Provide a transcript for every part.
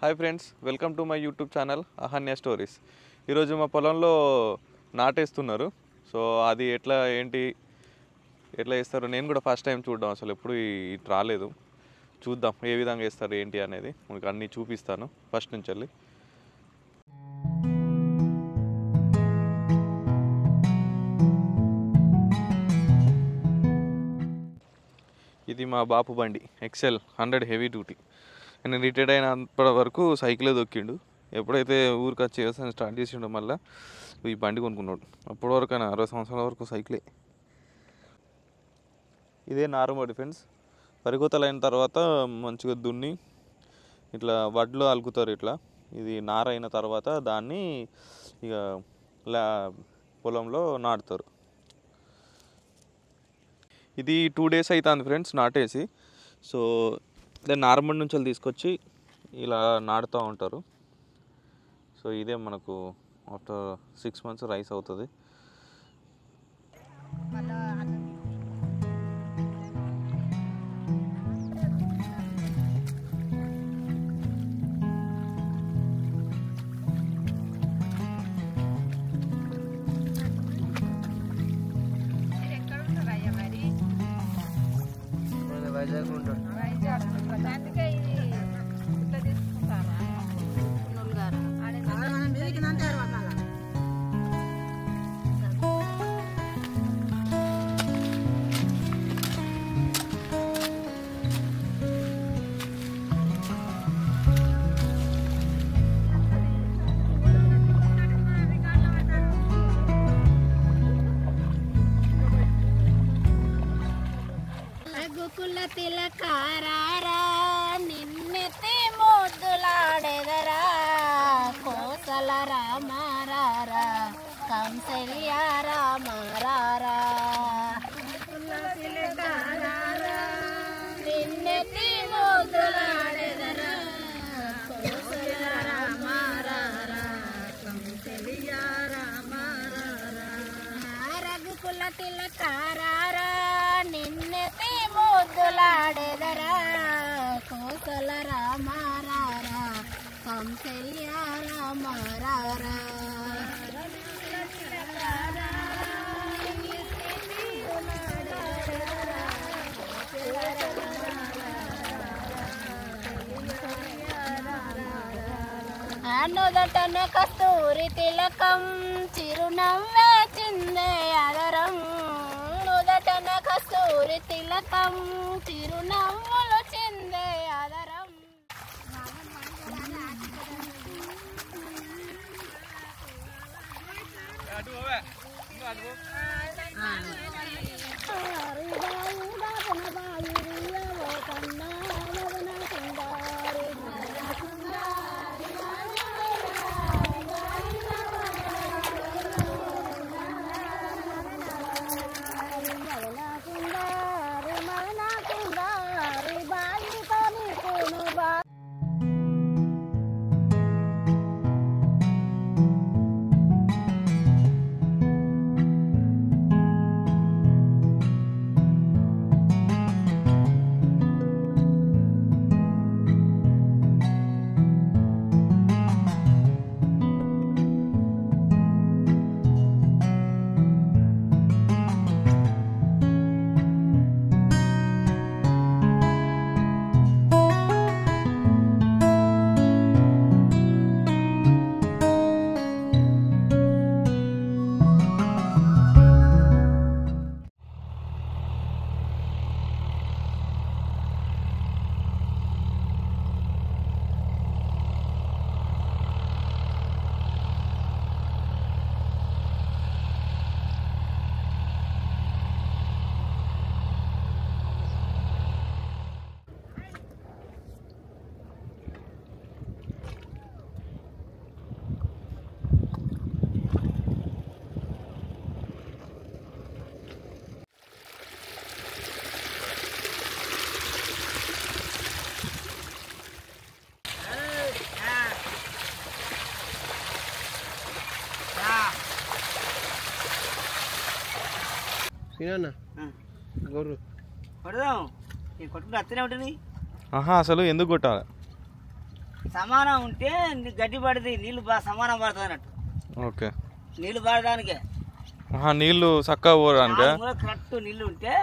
Hi friends, welcome to my YouTube channel Ahanya stories. ఈరోజు మా పొలంలో నాటేస్తున్నారు. సో అది ఎట్లా వేస్తారు నేను కూడా ఫస్ట్ టైం చూడడం, అసలు ఎప్పుడు ఇటు రాలేదు. చూద్దాం ఏ విధంగా వేస్తారు ఏంటి అనేది, మీకు అన్నీ చూపిస్తాను ఫస్ట్ నుంచి వెళ్ళి. ఇది మా బాపు బండి, ఎక్సెల్ 100 హెవీ డ్యూటీ. నేను రిటైర్డ్ అయినప్పటి వరకు సైకిలే దొక్కిండు. ఎప్పుడైతే ఊరికి వచ్చి వ్యవసాయం స్టార్ట్ చేసిండో మళ్ళీ ఈ బండి కొనుక్కున్నాడు. అప్పటి వరకు ఆయన 60 సంవత్సరాల వరకు సైకిలే. ఇదే నారుమడి ఫ్రెండ్స్. వరికోతలు అయిన తర్వాత మంచిగా దున్ని ఇట్లా వడ్లు అలుకుతారు. ఇట్లా ఇది నార అయిన తర్వాత దాన్ని ఇక పొలంలో నాటుతారు. ఇది 2 days అవుతుంది ఫ్రెండ్స్ నాటేసి. సో దాన్ని నార్మల్ నుంచి తీసుకొచ్చి ఇలా నాటుతూ ఉంటారు. సో ఇదే మనకు ఆఫ్టర్ 6 months రైస్ అవుతుంది. తిలకారా నిన్నెత్తి ముద్దులాడెదరా కోసల రామారా కంసల్య రామారా నిన్నెత్తి ముద్దులాడెదరా కోసల రామారా కంసల్య రామారా రఘుకుల తిలకారా నిన్నెత్తి ముద్దులాడెదరా కోసల రామారా కంసల్య రామారా నుదటన కస్తూరి తిలకం చిరునవ్వే చిందే అదరం నుదటన కస్తూరి తిలకం చిరునవ్వులు చిందే అదరం. గొర్రు కొడదాం కొట్టుకుంటే అత్తనే ఉంటుంది. అసలు ఎందుకు కొట్టాలి? సమానం ఉంటే గడ్డి పడితే నీళ్ళు బాగా సమానం పడుతుంది అన్నట్టు. ఓకే, నీళ్ళు పడడానికే నీళ్ళు చక్కగా పోవడానికే కరెక్ట్ నీళ్ళు ఉంటే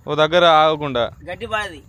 ఓ దగ్గర ఆగకుండా గడ్డి పడది.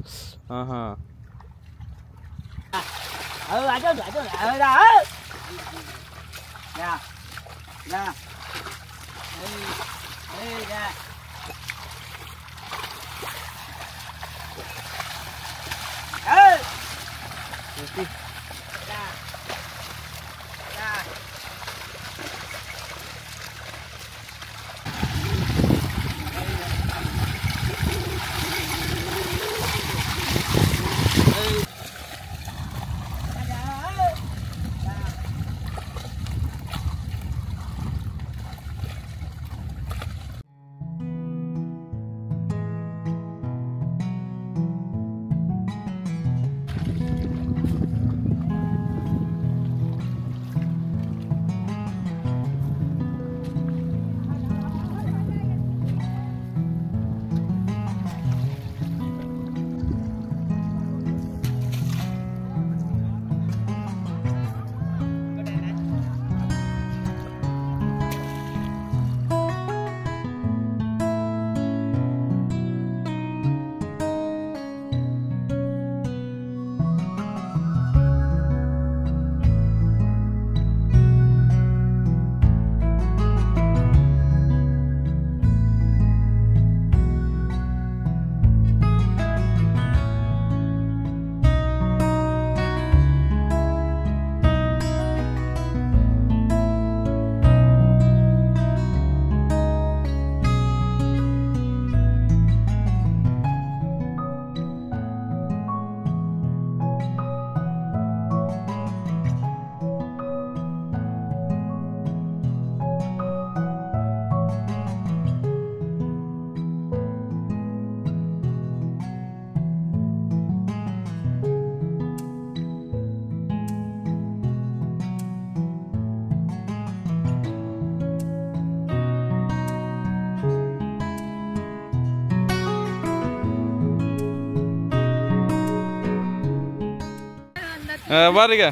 బారిగా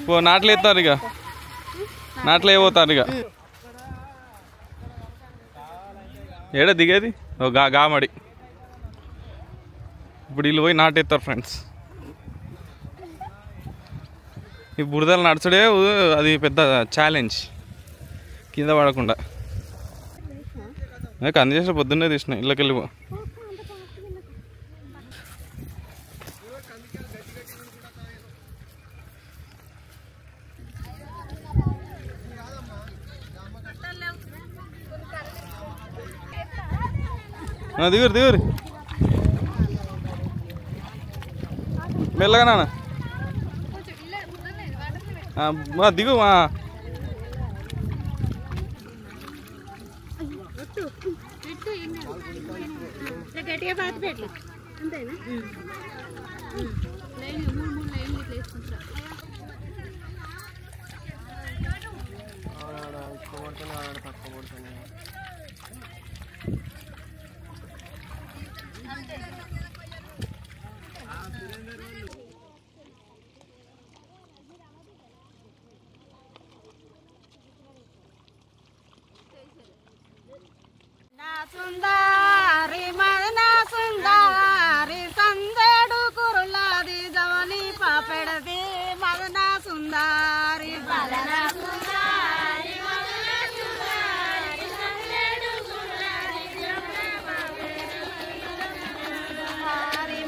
పో, నాట్లు ఎత్తారు ఇక, నాట్లు అయిపోతారు ఇక. ఏడా దిగేది ఓ గామడి. ఇప్పుడు వీళ్ళు పోయి నాటెత్తారు ఫ్రెండ్స్. ఈ బురదలు నడుచుడే అది పెద్ద ఛాలెంజ్, కింద పడకుండా. కంది చేసిన పొద్దున్నే తీసిన ఇళ్ళకి వెళ్ళిపో. దిగురు దిగురు మెల్లగా నాన్న దిగు. గట్టిగా పాత పెట్టు అంతేనా? లైన్ 3 లైన్లు ఇట్లా వేసుకుంటా. సుందారి మదన సుందారి సందేడు కురులాది జవని పాపెడది మదన సుందారి మదన సుందారి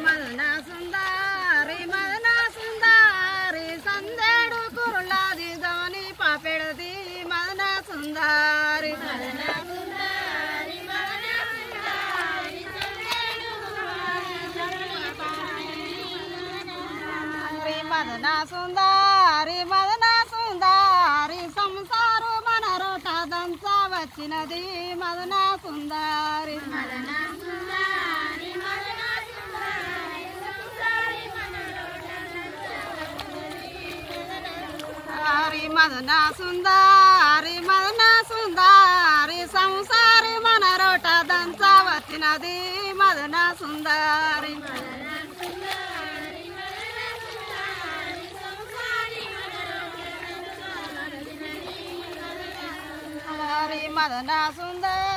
మదన సుందారి మదన సుందారి సందేడు కురులాది జవని పాపెడది మదన సుందారి మదన మదన సుందారి సంసారు మన రోట దంచ వచ్చినది మదన సుందారి మదన సుందారి మదన సుందారి సంసారి మన రోట దంచ వచ్చినది మదన సుందారి మదన మదన సుందరి